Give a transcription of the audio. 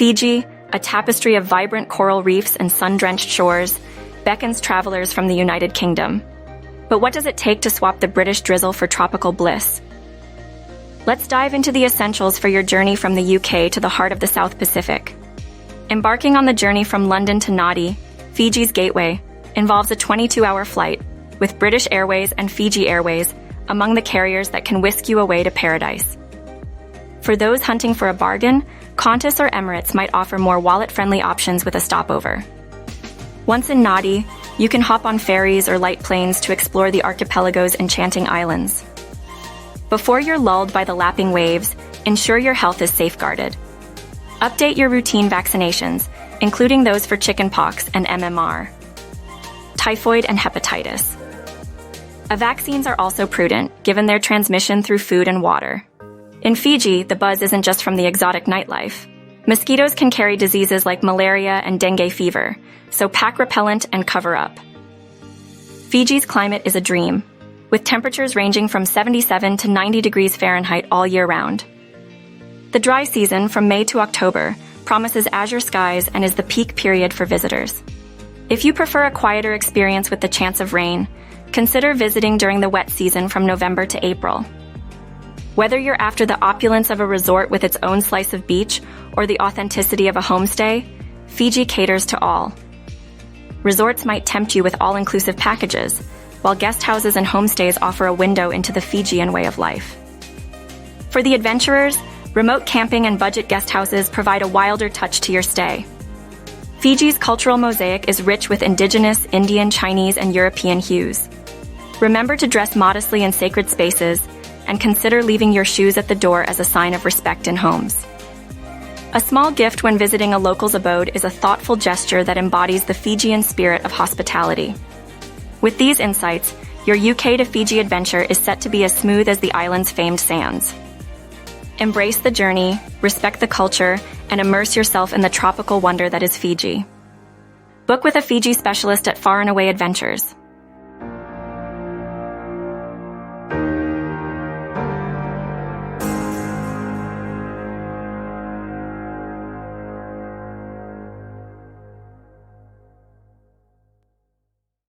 Fiji, a tapestry of vibrant coral reefs and sun-drenched shores, beckons travelers from the United Kingdom. But what does it take to swap the British drizzle for tropical bliss? Let's dive into the essentials for your journey from the UK to the heart of the South Pacific. Embarking on the journey from London to Nadi, Fiji's Gateway, involves a 22-hour flight, with British Airways and Fiji Airways among the carriers that can whisk you away to paradise. For those hunting for a bargain, Qantas or Emirates might offer more wallet-friendly options with a stopover. Once in Nadi, you can hop on ferries or light planes to explore the archipelago's enchanting islands. Before you're lulled by the lapping waves, ensure your health is safeguarded. Update your routine vaccinations, including those for chickenpox and MMR, typhoid and hepatitis. Vaccines are also prudent, given their transmission through food and water. In Fiji, the buzz isn't just from the exotic nightlife. Mosquitoes can carry diseases like malaria and dengue fever, so pack repellent and cover up. Fiji's climate is a dream, with temperatures ranging from 77 to 90 degrees Fahrenheit all year round. The dry season, from May to October, promises azure skies and is the peak period for visitors. If you prefer a quieter experience with the chance of rain, consider visiting during the wet season from November to April. Whether you're after the opulence of a resort with its own slice of beach or the authenticity of a homestay, Fiji caters to all. Resorts might tempt you with all-inclusive packages, while guest houses and homestays offer a window into the Fijian way of life. For the adventurers, remote camping and budget guest houses provide a wilder touch to your stay. Fiji's cultural mosaic is rich with indigenous, Indian, Chinese, and European hues. Remember to dress modestly in sacred spaces, and consider leaving your shoes at the door as a sign of respect in homes. A small gift when visiting a local's abode is a thoughtful gesture that embodies the Fijian spirit of hospitality. With these insights, your UK to Fiji adventure is set to be as smooth as the island's famed sands. Embrace the journey, respect the culture, and immerse yourself in the tropical wonder that is Fiji. Book with a Fiji specialist at Far and Away Adventures.